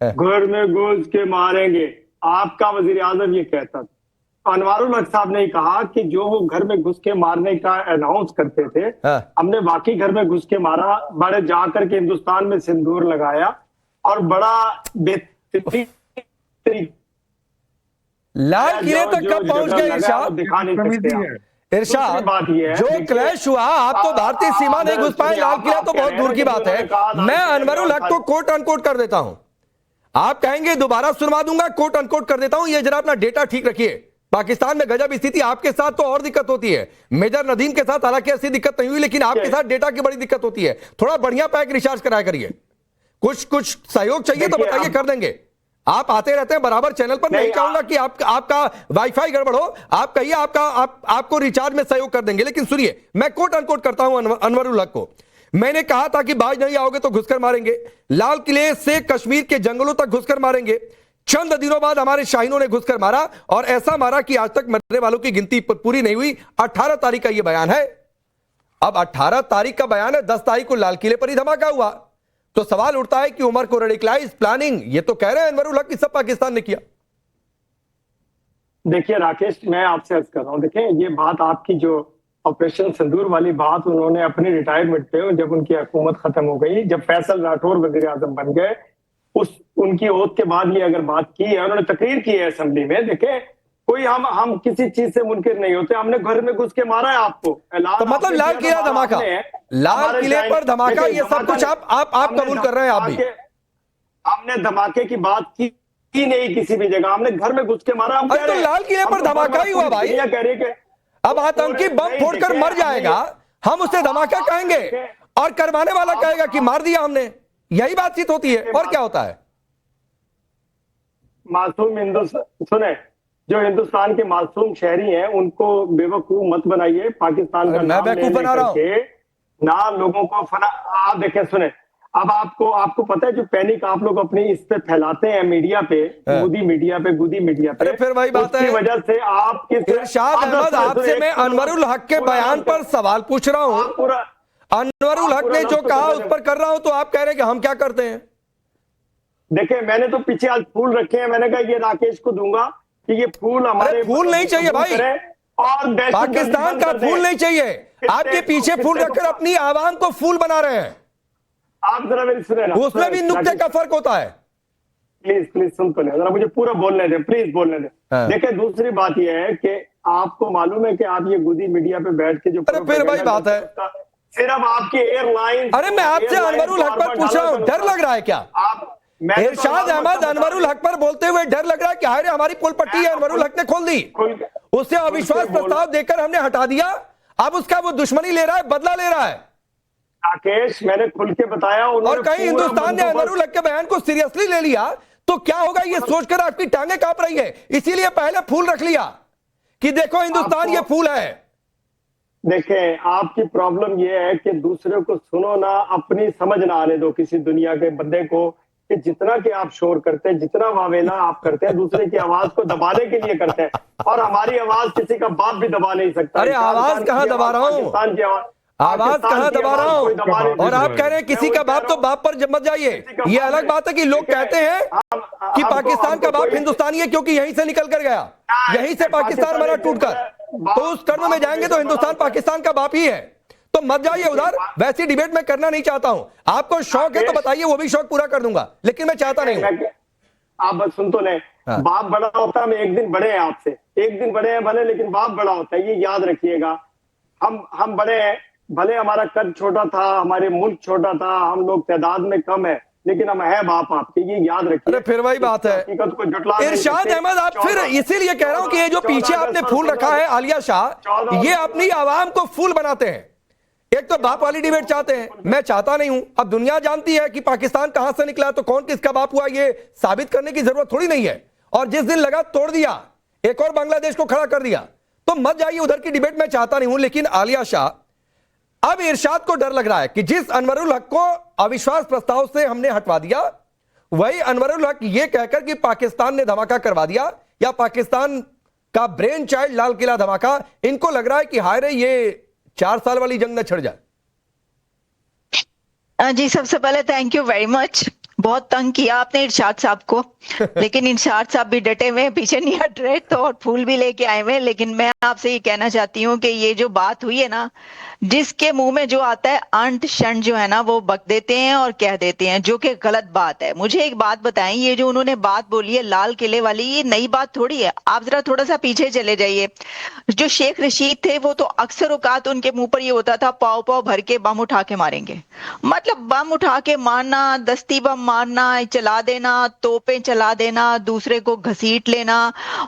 घर में घुस के मारेंगे, आपका वजीर आजम ये कहता था। अनवारुल हक साहब ने कहा कि जो वो घर में घुस के मारने का अनाउंस करते थे, हमने वाकई घर में घुस के मारा, बड़े जाकर के हिंदुस्तान में सिंदूर लगाया और बड़ा बेहतरीन लाल किले तक कब पहुंच गए इरशाद? दिखा नहीं सकते। इरशाद, जो क्लैश हुआ, आप तो भारतीय सीमा नहीं घुस पाए, लाल किला तो बहुत दूर की बात है। मैं अनवरुल हक को कोट अनकोट कर देता हूं, आप कहेंगे दोबारा सुनवा दूंगा, कोट अनकोट कर देता हूं। ये जरा अपना डेटा ठीक रखिए। पाकिस्तान में गजब स्थिति, आपके साथ तो और दिक्कत होती है। मेजर नदीम के साथ हालांकि ऐसी दिक्कत नहीं हुई, लेकिन आपके साथ डेटा की बड़ी दिक्कत होती है। थोड़ा बढ़िया पैक रिचार्ज कराया करिए। कुछ सहयोग चाहिए तो बताइए, कर देंगे। आप आते रहते हैं बराबर चैनल पर, नहीं चाहूंगा कि आपका वाईफाई गड़बड़ हो, आप कहिए आपको रिचार्ज में सहयोग कर देंगे। लेकिन सुनिए, मैं कोट अनकोट करता हूं अनवरुल हक को। मैंने कहा था कि बाज नहीं आओगे तो घुसकर मारेंगे, लाल किले से कश्मीर के जंगलों तक घुसकर मारेंगे। चंद दिनों बाद हमारे शाहीनों ने घुसकर मारा, और ऐसा मारा कि आज तक मरने वालों की गिनती पूरी नहीं हुई। 18 तारीख का यह बयान है। अब 18 तारीख का बयान है, 10 तारीख को लाल किले पर ही धमाका हुआ। तो सवाल उठता है कि उमर को रेडिकलाइज प्लानिंग, ये तो कह रहे हैं अनवरुल हक कि सब पाकिस्तान ने किया। देखिए राकेश, मैं आपसे अर्ज कर रहा हूं, देखिए ये बात आपकी जो ऑपरेशन सिंदूर वाली बात उन्होंने अपनी रिटायरमेंट पे, जब उनकी हुकूमत खत्म हो गई, जब फैसल राठौर वजीर आजम बन गए, उनकी ओथ के बाद ये अगर बात की है, उन्होंने तकरीर की है असेंबली में। देखे, कोई हम किसी चीज से मुनकिर नहीं होते। हमने घर में घुस के मारा है आपको, तो मतलब लाल किला धमाका, लाल किले पर धमाका, ये सब कुछ आप कबूल कर रहे हैं? आप भी हमने धमाके की बात की नहीं किसी भी जगह, हमने घर में घुस के मारा। हम तो लाल किले पर धमाका ही हुआ भाई। कह रही है अब आतंकी बम फोड़कर मर जाएगा, हम उसे धमाका कहेंगे, और करवाने वाला कहेगा कि मार दिया हमने। यही बातचीत होती है, और क्या होता है? मासूम सुने, जो हिंदुस्तान के मासूम शहरी हैं, उनको बेवकूफ मत बनाइए। पाकिस्तान का नाम बेवकूफ बना रहा हूं ना, लोगों को आप देखें, सुने, अब आपको पता है जो पैनिक आप लोग अपनी इस पे फैलाते हैं मीडिया पे, गुदी मीडिया पे, अरे फिर वही बात है, उसकी वजह से आप इरशाद अहमद, आपसे मैं अनवरुल हक के बयान पर सवाल पूछ रहा हूं। अनवरुल हक ने जो कहा उस पर कर रहा हूं, तो आप कह रहे हैं कि हम क्या करते हैं? देखिए, मैंने तो पीछे आज फूल रखे हैं, मैंने कहा ये राकेश को दूंगा कि ये फूल हमारे, फूल नहीं चाहिए भाई, और पाकिस्तान का फूल नहीं चाहिए। आपके पीछे फूल रखकर अपनी आवाम को फूल बना रहे हैं। आप जरा मेरी सुने ना, उसमें भी नुक्ते का फर्क होता है। प्लीज सुन तो ले, जरा मुझे पूरा बोलने दे, प्लीज बोलने दे। देखिए, दूसरी बात यह है कि आपको मालूम है कि आप ये गुदी मीडिया पे बैठ के जो, अरे फिर वही बात है, सिर्फ आपकी एयरलाइन। अरे मैं आपसे अनवरुल हक पर पूछ रहा हूं, डर लग रहा है क्या? इरशाद अहमद अनवरुल हक पर बोलते हुए डर लग रहा है कि हाय रे हमारी पुल पट्टी है, अनवरुल हक ने खोल दी, उससे अविश्वास प्रस्ताव देकर हमने हटा दिया, अब उसका वो दुश्मनी ले रहा है, बदला ले रहा है। राकेश, मैंने खुल के बताया, और कहीं हिंदुस्तान ने अनवरुल हक के बयान को सीरियसली ले लिया तो क्या होगा, ये सोचकर आपकी टांगे कांप रही है। इसीलिए पहले फूल रख लिया कि देखो हिंदुस्तान ये फूल है। देखें, आपकी प्रॉब्लम ये है कि दूसरे को सुनो ना, अपनी समझ ना आने दो किसी दुनिया के बंदे को, कि जितना कि आप शोर करते हैं, जितना वावेला आप करते हैं, दूसरे की आवाज को दबाने के लिए करते हैं, और हमारी आवाज किसी का बाप भी दबा नहीं सकता। अरे आवाज कहां दबा रहा हूं, आवाज कहां दबा रहा हूं? और आप कह रहे हैं किसी का बाप, तो बाप पर मत जाइए। ये अलग बात है कि लोग कहते हैं कि पाकिस्तान का बाप हिंदुस्तानी है क्योंकि यहीं से निकल कर गया, यहीं से पाकिस्तान बना टूटकर, तो उस कर्म में जाएंगे तो हिंदुस्तान पाकिस्तान का बाप ही है। तो मत जाइए उधर, वैसी डिबेट मैं करना नहीं चाहता हूं। आपको शौक है तो बताइए, वो भी शौक पूरा कर दूंगा, लेकिन मैं चाहता नहीं हूं। आप बस सुन तो ले, बाप बड़ा होता है, हम एक दिन बड़े हैं आपसे, एक दिन बड़े हैं भले, लेकिन बाप बड़ा होता है, ये याद रखिएगा। हम बड़े हैं, भले हमारा कद छोटा था, हमारे मुल्क छोटा था, हम लोग तादाद में कम है, लेकिन हम है बाप आपके, ये याद रखिए। अरे फिर वही बात है इरशाद अहमद, आप फिर इसीलिए कह रहा हूं कि ये जो पीछे आपने फूल रखा है आलिया शाह, ये अपनी आवाम को फूल बनाते हैं। एक तो बाप वाली डिबेट चाहते हैं, मैं चाहता नहीं हूं। अब दुनिया जानती है कि पाकिस्तान कहां से निकला, तो कौन किसका बाप हुआ, ये साबित करने की जरूरत थोड़ी नहीं है। और जिस दिन लगा तोड़ दिया, एक और बांग्लादेश को खड़ा कर दिया, तो मत जाइए उधर की डिबेट मैं चाहता नहीं हूं। लेकिन आलिया शाह, अब इरशाद को डर लग रहा है कि जिस अनवरुल हक को अविश्वास प्रस्ताव से हमने हटवा दिया, वही अनवरुल हक ये कहकर कि पाकिस्तान ने धमाका करवा दिया, या पाकिस्तान का ब्रेन चाइल्ड लाल किला धमाका, इनको लग रहा है कि हाय रे ये 4 साल वाली जंग न छिड़ जाए। जी, सबसे पहले थैंक यू वेरी मच। बहुत तंग किया आपने इरशाद साहब को, लेकिन इरशाद साहब भी डटे हुए हैं, पीछे नहीं हट रहे, तो और फूल भी लेके आए हुए हैं। लेकिन मैं आपसे ये कहना चाहती हूँ कि ये जो बात हुई है ना, जिसके मुंह में जो आता है अंट शंट जो है ना, वो बक देते हैं और कह देते हैं, जो कि गलत बात है। मुझे एक बात बताएं, ये जो उन्होंने बात बोली है लाल किले वाली, ये नई बात थोड़ी है। आप जरा थोड़ा सा पीछे चले जाइए। जो शेख रशीद थे वो तो अक्सर औकात उनके मुंह पर ये होता था, पाव पाव भर के बम उठा के मारेंगे। मतलब बम उठा के मारना, दस्ती बम मारना, चला देना, तोपें चला देना, दूसरे को घसीट लेना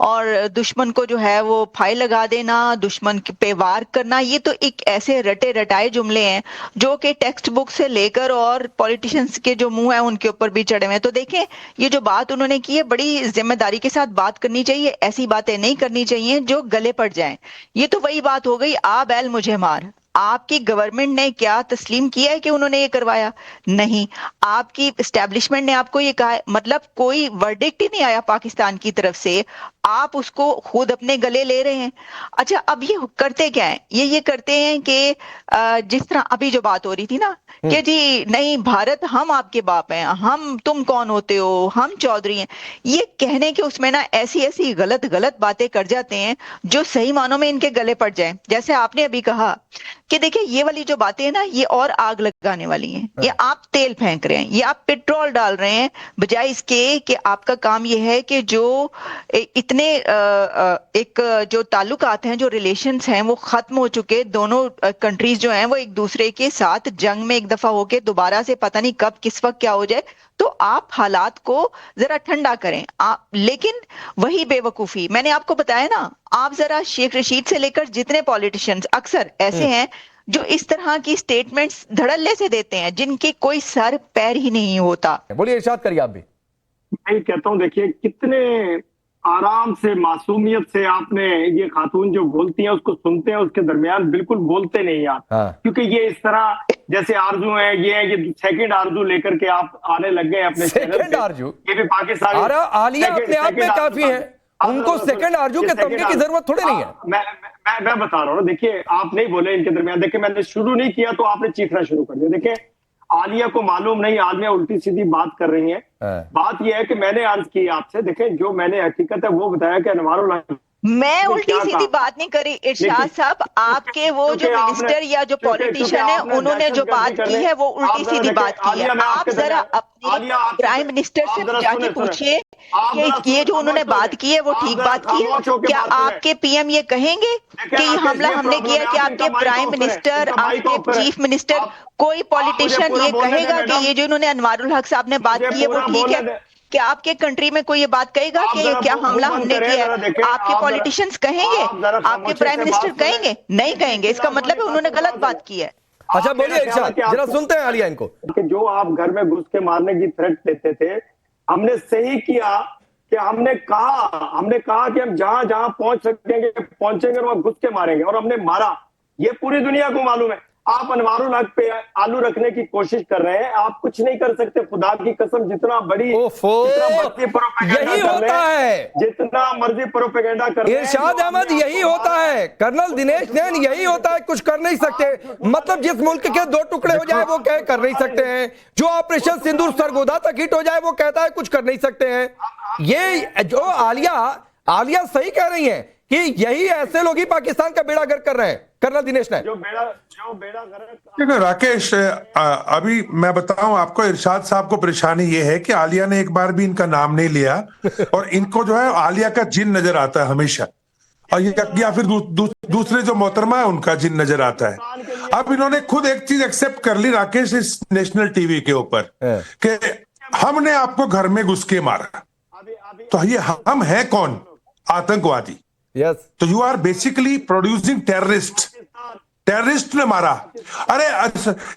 और दुश्मन को जो है वो फाई लगा देना, दुश्मन पे वार करना, ये तो एक ऐसे रटे रटाए जुमले हैं जो कि टेक्स्ट बुक से लेकर और पॉलिटिशियंस के जो मुंह है उनके ऊपर भी चढ़े हुए हैं। तो देखें, ये जो बात उन्होंने की है, बड़ी जिम्मेदारी के साथ बात करनी चाहिए, ऐसी बातें नहीं करनी चाहिए जो गले पड़ जाएं। ये तो वही बात हो गई, आ बैल मुझे मार। आपकी गवर्नमेंट ने क्या तस्लीम किया है कि उन्होंने ये करवाया? नहीं। आपकी एस्टेब्लिशमेंट ने आपको ये कहा है, मतलब कोई वर्डिक्ट ही नहीं आया पाकिस्तान की तरफ से, आप उसको खुद अपने गले ले रहे हैं। अच्छा, अब ये करते क्या है? ये करते हैं कि जिस तरह अभी जो बात हो रही थी ना कि जी नहीं भारत हम आपके बाप हैं, हम तुम कौन होते हो, हम चौधरी हैं, ये कहने के उसमें ना ऐसी ऐसी गलत गलत बातें कर जाते हैं जो सही मानों में इनके गले पड़ जाए। जैसे आपने अभी कहा कि देखिए ये वाली जो बातें हैं ना, ये और आग लगाने वाली हैं, ये आप तेल फेंक रहे हैं, ये आप पेट्रोल डाल रहे हैं, बजाय इसके कि आपका काम ये है कि जो इतने एक जो ताल्लुकात हैं, जो रिलेशंस हैं, वो खत्म हो चुके, दोनों कंट्रीज जो हैं वो एक दूसरे के साथ जंग में एक दफा होके दोबारा से पता नहीं कब किस वक्त क्या हो जाए, तो आप हालात को जरा ठंडा करें। आप लेकिन वही बेवकूफी मैंने आपको बताया ना, आप जरा शेख रशीद से लेकर जितने पॉलिटिशियंस अक्सर ऐसे हैं जो इस तरह की स्टेटमेंट्स धड़ल्ले से देते हैं, जिनके कोई सर पैर ही नहीं होता। बोलिए, इरशाद करिए आप भी। मैं कहता हूँ, देखिए कितने आराम से, मासूमियत से आपने ये खातून जो बोलती हैं उसको सुनते हैं, उसके दरमियान बिल्कुल बोलते नहीं आप। क्योंकि ये इस तरह जैसे आरजू है, ये सेकंड आरजू लेकर के आप आने लग गए अपने सेकंड आरजू। ये भी पाकिस्तान आलिया अपने आप में काफी है, उनको सेकंड आरजू के तमगे की जरूरत थोड़ी नहीं है। मैं बता रहा हूँ, देखिए आप नहीं बोले इनके दरमियान, देखिए मैंने शुरू नहीं किया तो आपने चीखना शुरू कर दिया। देखिए आलिया को मालूम नहीं, आलिया उल्टी सीधी बात कर रही है। बात यह है कि मैंने अर्ज की आपसे, देखें जो मैंने हकीकत है वो बताया कि अनवारुल, मैं उल्टी सीधी बात नहीं करी इरशाद साहब, आपके वो जो मिनिस्टर या जो पॉलिटिशियन है उन्होंने जो बात की है वो उल्टी सीधी बात की है। आप जरा अपने प्राइम मिनिस्टर से जाके पूछिए कि ये जो उन्होंने बात की है वो ठीक बात की है क्या? आपके पीएम ये कहेंगे कि ये हमला हमने किया? कि आपके प्राइम मिनिस्टर, आपके चीफ मिनिस्टर, कोई पॉलिटिशियन ये कहेगा कि ये जो इन्होंने अनवारुल हक साहब ने बात की है वो ठीक है? क्या आपके कंट्री में कोई ये बात कहेगा कि ये क्या हमला हमने किया है? आपके पॉलिटिशियंस कहेंगे? आपके प्राइम मिनिस्टर कहेंगे? नहीं कहेंगे। इसका मतलब है उन्होंने गलत बात की है। अच्छा बोलिए इरशाद, जरा सुनते हैं आलिया इनको। कि जो आप घर में घुस के मारने की थ्रेट देते थे, हमने सही किया कि हमने कहा कि हम जहां जहां पहुंच सकेंगे पहुंचेंगे और वहां घुस के मारेंगे, और हमने मारा। ये पूरी दुनिया को मालूम है। आप अनवारुल हक पे आलू रखने की कोशिश कर रहे हैं, आप कुछ नहीं कर सकते, खुदा की कसम। जितना मर्जी होता है, जितना मर्जी प्रोपेगेंडा कर रहे हैं इरशाद अहमद, यही होता है। कर्नल दिनेश नैन, यही होता है, कुछ कर नहीं सकते। मतलब जिस मुल्क के दो टुकड़े हो जाए वो कह कर नहीं सकते हैं, जो ऑपरेशन सिंदूर सरगोधा तक हिट हो जाए वो कहता है कुछ कर नहीं सकते हैं। ये जो आलिया सही कह रही है कि यही ऐसे लोग ही पाकिस्तान का बेड़ा गर्क कर रहे हैं। कर्नल दिनेश ने जो बेड़ा गर्क। राकेश, अभी मैं बताऊं आपको, इरशाद साहब को परेशानी ये है कि आलिया ने एक बार भी इनका नाम नहीं लिया और इनको जो है आलिया का जिन नजर आता है हमेशा, और या फिर दूसरे जो मोहतरमा है उनका जिन नजर आता है। अब इन्होंने खुद एक चीज एक्सेप्ट कर ली राकेश इस नेशनल टीवी के ऊपर कि हमने आपको घर में घुस के मारा। तो ये हम हैं कौन? आतंकवादी। यस। तो you are basically producing terrorist ने मारा। अरे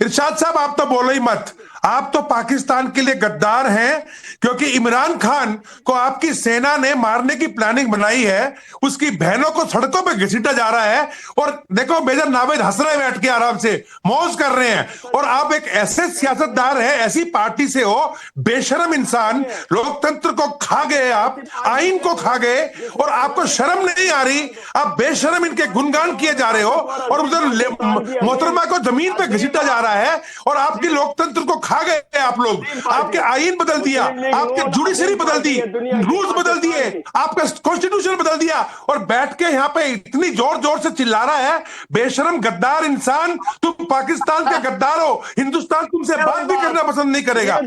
इरशाद साहब, आप तो बोलो ही मत, आप तो पाकिस्तान के लिए गद्दार हैं, क्योंकि इमरान खान को आपकी सेना ने मारने की प्लानिंग बनाई है, उसकी बहनों को सड़कों पे घसीटा जा रहा है, और देखो मेजर नावेद हंस रहे बैठ के आराम से मौज कर रहे हैं, और आप एक ऐसे सियासतदार हैं, ऐसी पार्टी से हो, बेशरम इंसान, लोकतंत्र को खा गए आप, आइन को खा गए, और आपको शर्म नहीं आ रही, आप बेशरम इनके गुणगान किए जा रहे हो, और उधर मोहतरमा को जमीन पे घसीटा जा रहा है, और आपकी लोकतंत्र को खा गए आप लोग। आपके आईन बदल दिया, आपके जुडिशरी बदल दी, रूल्स बदल दिए, आपका कॉन्स्टिट्यूशन बदल दिया, और बैठ के यहाँ पे इतनी जोर जोर से चिल्ला रहा है, बेशरम गद्दार इंसान, तुम पाकिस्तान के गद्दार हो, हिंदुस्तान तुमसे बात भी करना पसंद नहीं करेगा।